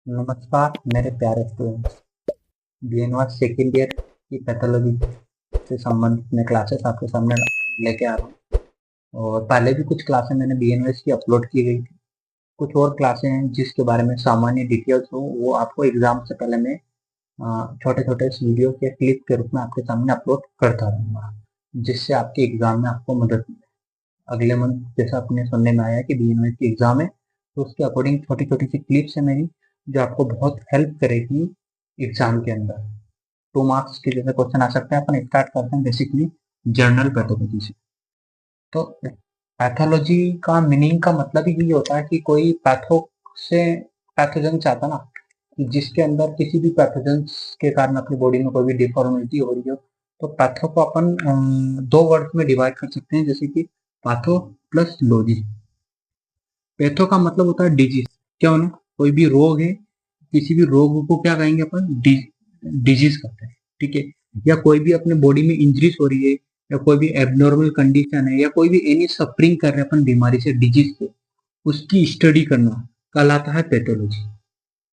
नमस्कार मेरे प्यारे स्टूडेंट्स। बीएनवास सेकेंड ईयर की पैथोलॉजी से संबंधित मैं क्लासेस आपके सामने लेके आ रहा हूँ। और पहले भी कुछ क्लासें मैंने बीएनवास की अपलोड की गई थी। कुछ और क्लासें हैं जिसके बारे में सामान्य डिटेल्स हो वो आपको एग्जाम से पहले मैं छोटे छोटे वीडियो के क्लिप के रूप में आपके सामने अपलोड करता रहूँगा, जिससे आपके एग्जाम में आपको मदद मिले। अगले मंथ जैसा अपने सुनने में आया कि बीएनवास की एग्जाम है, तो उसके अकॉर्डिंग छोटी छोटी सी क्लिप्स है मेरी जो आपको बहुत हेल्प करेगी एग्जाम के अंदर। 2 मार्क्स के जैसे क्वेश्चन आ सकते हैं। अपन स्टार्ट करते हैं बेसिकली जर्नल पैथोलॉजी से। तो पैथोलॉजी का मीनिंग का मतलब ही यही होता है कि कोई पैथो से पैथोजन चाहता ना, कि जिसके अंदर किसी भी पैथोजन के कारण अपनी बॉडी में कोई भी डिफॉर्मिलिटी हो रही हो, तो पैथो को अपन 2 वर्ड में डिवाइड कर सकते हैं, जैसे कि पैथो प्लस लॉजी। पैथो का मतलब होता है डिजीज। क्या होना, कोई भी रोग है, किसी भी रोग को क्या कहेंगे अपन, डिजीज कहते हैं। ठीक है। या कोई भी अपने बॉडी में इंजरीज हो रही है, या कोई भी एबनॉर्मल कंडीशन है, या कोई भी एनी सफरिंग कर रहे हैं अपन बीमारी से, डिजीज से, उसकी स्टडी करना कहलाता है पैथोलॉजी।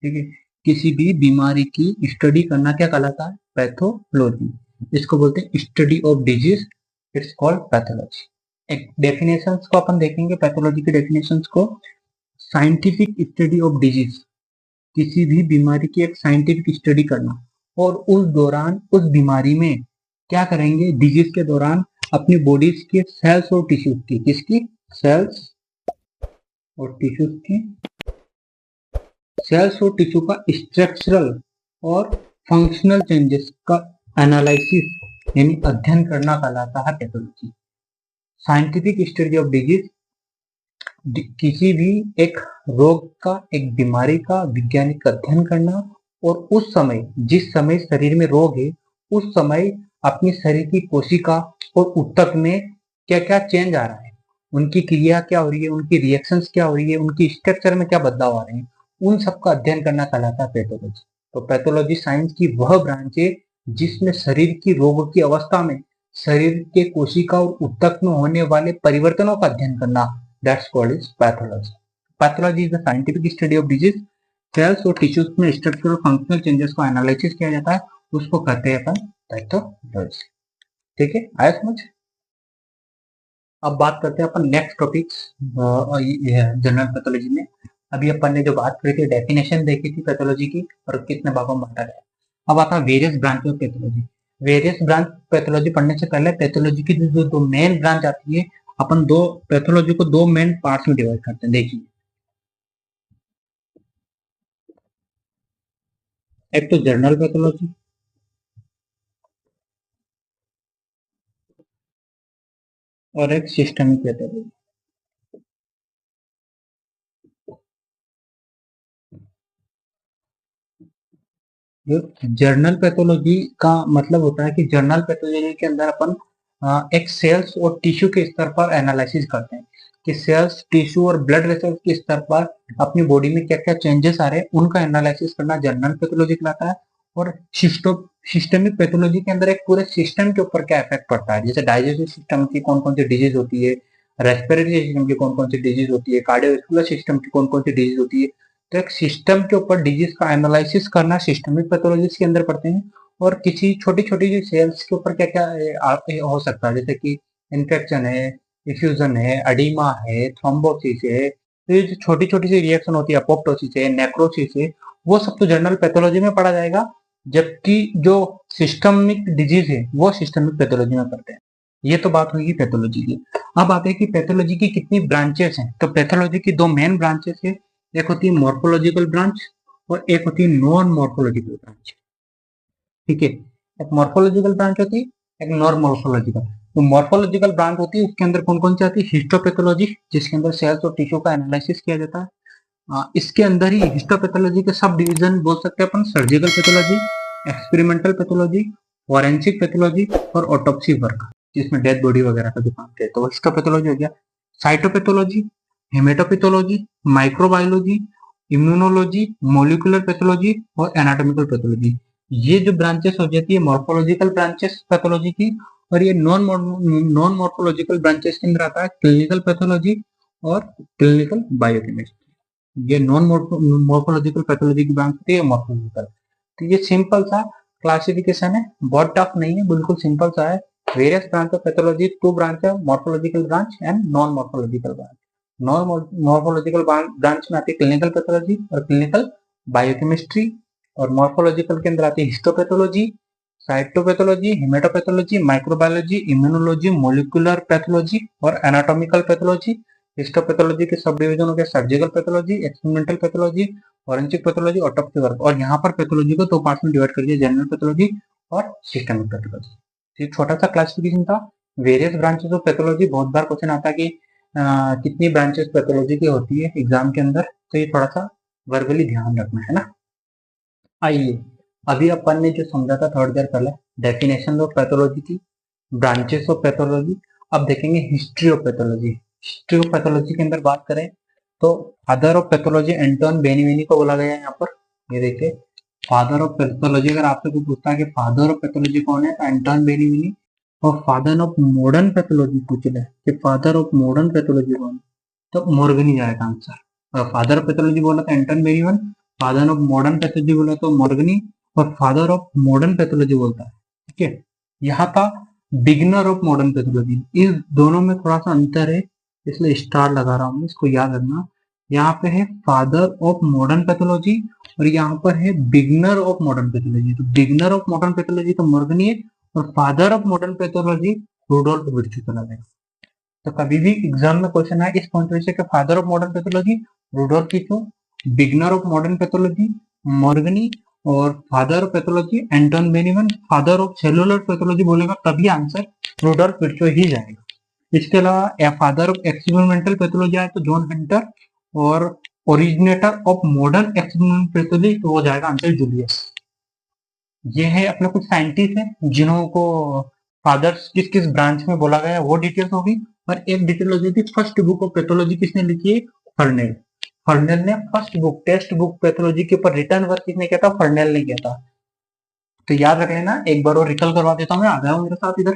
ठीक है। किसी भी बीमारी की स्टडी करना क्या कहलाता है, पैथोलॉजी। इसको बोलते हैं study of disease, it's called pathology. एक डेफिनेशंस को अपन देखेंगे, पैथोलॉजी के डेफिनेशंस को। साइंटिफिक स्टडी ऑफ डिजीज, किसी भी बीमारी की एक साइंटिफिक स्टडी करना, और उस दौरान उस बीमारी में क्या करेंगे, डिजीज के दौरान अपनी बॉडीज के सेल्स और टिश्यूज की, किसकी, सेल्स और टिश्यूज की, सेल्स और टिश्यू का स्ट्रक्चरल और फंक्शनल चेंजेस का एनालिसिस यानी अध्ययन करना कहलाता है pathology. Scientific study of disease, किसी भी एक रोग का, एक बीमारी का वैज्ञानिक अध्ययन करना, और उस समय, जिस समय शरीर में रोग है, उस समय अपने शरीर की कोशिका और ऊतक में क्या क्या चेंज आ रहा है, उनकी क्रिया क्या हो रही है, उनकी रिएक्शंस क्या हो रही है, उनकी स्ट्रक्चर में क्या बदलाव आ रहे हैं, उन सबका अध्ययन करना कहलाता है पैथोलॉजी। तो पैथोलॉजी साइंस की वह ब्रांच है जिसमें शरीर की रोग की अवस्था में शरीर के कोशिका और ऊतक में होने वाले परिवर्तनों का अध्ययन करना, that's called is pathology. Pathology is the scientific study of disease. Cells और टिश्यूज में स्ट्रक्चरल फंक्शनल चेंजेस को एनालिसिस किया जाता है, उसको कहते हैं अपन पैथोलॉजी। ठीक है, आया समझ। अब बात करते हैं अपन नेक्स्ट टॉपिक्स जनरल पैथोलॉजी में। अभी अपन ने जो बात करी थी, डेफिनेशन देखी थी पैथोलॉजी की, और कितने भागों में बांटा गया। अब आता है various branch of pathology. Various branch pathology पढ़ने से पहले पैथोलॉजी की जो दो मेन ब्रांच आती है, अपन दो पैथोलॉजी को 2 मेन पार्ट्स में डिवाइड करते हैं। देखिए, एक तो जनरल पैथोलॉजी और एक सिस्टमिक पैथोलॉजी। जो जर्नल पैथोलॉजी का मतलब होता है कि जर्नल पैथोलॉजी के अंदर अपन एक सेल्स और टिश्यू के स्तर पर एनालिसिस करते हैं कि सेल्स, टिश्यू और ब्लड वेसल्स के स्तर पर अपनी बॉडी में क्या क्या चेंजेस आ रहे हैं, उनका एनालिसिस करना जर्नल पैथोलॉजी कहलाता है। और सिस्टमिक पैथोलॉजी के अंदर एक पूरे सिस्टम के ऊपर क्या इफेक्ट पड़ता है, जैसे डाइजेस्टिव सिस्टम की कौन कौन सी डिजीज होती है, रेस्पिरेटरी सिस्टम की कौन कौन सी डिजीज होती है, कार्डियोवैस्कुलर सिस्टम की कौन कौन सी डिजीज होती है। तो एक सिस्टम के ऊपर डिजीज का एनालिसिस करना सिस्टमिक पैथोलॉजी के अंदर पढ़ते हैं। और किसी छोटी छोटी जो सेल्स के ऊपर क्या क्या हो सकता है, जैसे कि इन्फेक्शन है, इफ्यूजन है, अडीमा है, थ्रोम्बोसिस है, तो ये जो छोटी छोटी सी रिएक्शन होती है, अपोप्टोसिस है, नेक्रोसिस है, वो सब तो जनरल पैथोलॉजी में पढ़ा जाएगा। जबकि जो सिस्टमिक डिजीज है वो सिस्टमिक पैथोलॉजी में पढ़ते हैं। ये तो बात होगी पैथोलॉजी की। अब आते हैं कि पैथोलॉजी की कितनी ब्रांचेस हैं। तो पैथोलॉजी की 2 मेन ब्रांचेस है, एक होती है मॉर्फोलॉजिकल ब्रांच और एक होती है नॉन मॉर्फोलॉजिकल ब्रांच। ठीक है, एक मॉर्फोलॉजिकल ब्रांच होती है, एक नॉन मॉर्फोलॉजिकल। तो मॉर्फोलॉजिकल ब्रांच होती है, उसके अंदर कौन कौन सी आती है, हिस्टोपैथोलॉजी, जिसके अंदर सेल्स और टिश्यू का एनालिसिस किया जाता है। इसके अंदर ही हिस्टोपैथोलॉजी के सब डिवीजन बोल सकते हैं अपन, surgical pathology, experimental pathology, forensic pathology और ऑटोप्सी वर्क, जिसमें डेड बॉडी वगैरह का जो काम किया, तो हिस्टोपैथोलॉजी हो गया। Cytopathology, haematopathology, microbiology, immunology, molecular pathology और एनाटॉमिकल पैथोलॉजी। ये जो ब्रांचेस हो जाती है मॉर्फोलॉजिकल ब्रांचेस पैथोलॉजी की। और ये नॉन मॉर्फोलॉजिकल ब्रांचेस के अंदर आता है क्लिनिकल पैथोलॉजी और क्लिनिकल बायोकेमिस्ट्री। ये नॉन मॉर्फोलॉजिकल पैथोलॉजी की ब्रांच होती है, मॉर्फोलॉजिकल। तो ये सिंपल सा क्लासिफिकेशन है, बहुत टफ नहीं है, बिल्कुल सिंपल सा है। Various branch of pathology, two branch है, morphological branch and non morphological branch. Non morphological branch में आती है क्लिनिकल पैथोलॉजी और क्लिनिकल बायोकेमिस्ट्री, और मॉर्फोलॉजिकल के अंदर आती है histopathology, cytopathology, haematopathology, microbiology, immunology, molecular pathology और एनाटॉमिकल पैथोलॉजी। हिस्टोपैथोलॉजी के सब डिवीजन हो गए surgical pathology, experimental pathology, forensic pathology, autopsy work. और यहाँ पर पैथोलॉजी को दो पार्ट में डिवाइड कर दिया, जनरल पैथोलॉजी और सिस्टमिक पैथोलॉजी। एक छोटा सा क्लासिफिकेशन था। वेरियस ब्रांचेस ऑफ पैथोलॉजी, बहुत बार क्वेश्चन आता है कि कितनी ब्रांचेस पैथोलॉजी की होती है एग्जाम के अंदर, तो ये थोड़ा सा वर्बली ध्यान रखना है ना। आइए, अभी अपन ने जो समझा था थोड़ी देर पहले, डेफिनेशन ऑफ पैथोलॉजी की, ब्रांचेस ऑफ पैथोलॉजी। अब देखेंगे history of pathology. History of pathology के अंदर बात करें तो फादर ऑफ पैथोलॉजी एंटोन बेनिवेनी को बोला गया है यहाँ पर। ये देखिए, फादर ऑफ पैथोलॉजी, अगर आपसे कोई पूछता है कि फादर ऑफ पैथोलॉजी कौन है, तो एंटोन बेनिवेनी। और फादर ऑफ मॉडर्न पैथोलॉजी पूछ ले कि फादर ऑफ मॉडर्न पैथोलॉजी कौन है, तो मोर्गनी जाएगा आंसर। फादर ऑफ पैथोलॉजी बोला तो Anton Benivieni, father of modern pathology बोला तो मोर्गनी, और फादर ऑफ मॉडर्न पैथोलॉजी बोलता है। ठीक है, यहाँ था बिगिनर ऑफ मॉडर्न पैथोलॉजी। इस दोनों में थोड़ा सा अंतर है, इसलिए स्टार लगा रहा हूँ, इसको याद रखना। यहाँ पे है फादर ऑफ मॉडर्न पैथोलॉजी और यहाँ पर है बिगिनर ऑफ मॉडर्न पैथोलॉजी। तो बिगिनर ऑफ मॉडर्न पैथोलॉजी तो मोर्गनी है, और father of modern pathology Rudolf Virchow चला जाएगा। तो कभी भी एग्जाम में क्वेश्चन आए इस पॉइंट से कि father of modern pathology Rudolf Virchow, beginner of modern pathology Morgagni, और father of pathology Anton Benivieni, father of cellular pathology बोलेगा तभी आंसर रुडोल्फ विर्चू ही जाएगा। इसके अलावा फादर ऑफ एक्सपेरिमेंटल पैथोलॉजी आए तो जॉन हंटर, और originator of modern experimental pathology तो वो जाएगा आंसर जूलियस। ये है अपने कुछ साइंटिस्ट हैं जिन्हों को फादर्स किस किस ब्रांच में बोला गया है, वो डिटेल्स होगी। और एक डिटेल हो थी, फर्स्ट बुक ऑफ पैथोलॉजी किसने लिखी है, फर्नेल। फर्नेल ने first book, text book pathology के ऊपर रिटर्न वर्क किसने किया था, फर्नेल ने किया था। तो याद रख लेना, एक बार और रिकल करवा देता हूँ मैं, आ जाओ मेरे साथ इधर।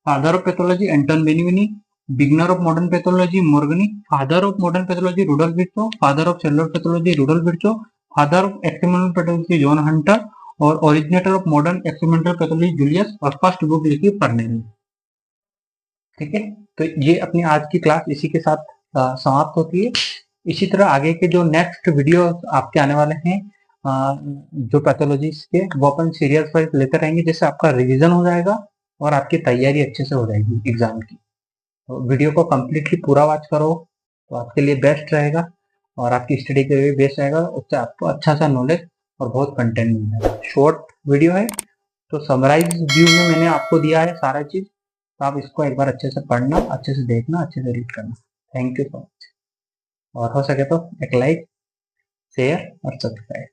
Father of pathology Anton Benivieni, beginner of modern pathology Morgagni, father of modern pathology Rudolf Virchow, father of cellular pathology Rudolf Virchow, father of experimental pathology John Hunter, और originator of modern experimental pathology Julius, और first book लिखी Fernel. ठीक है, तो ये अपनी आज की क्लास इसी के साथ समाप्त होती है। इसी तरह आगे के जो नेक्स्ट वीडियो आपके आने वाले हैं जो पैथोलॉजी के, वो अपन सीरियल्स वाइज लेते रहेंगे, जिससे आपका रिवीजन हो जाएगा और आपकी तैयारी अच्छे से हो जाएगी एग्जाम की। तो वीडियो को कम्प्लीटली पूरा वॉच करो तो आपके लिए बेस्ट रहेगा और आपकी स्टडी के लिए बेस्ट रहेगा। उससे आपको अच्छा सा नॉलेज और बहुत कंटेंट मिल जाएगा। शॉर्ट वीडियो है तो समराइज व्यू में मैंने आपको दिया है सारा चीज, तो आप इसको एक बार अच्छे से पढ़ना, अच्छे से देखना, अच्छे से रीड करना। Thank you so much. और हो सके तो एक लाइक, शेयर और सब्सक्राइब।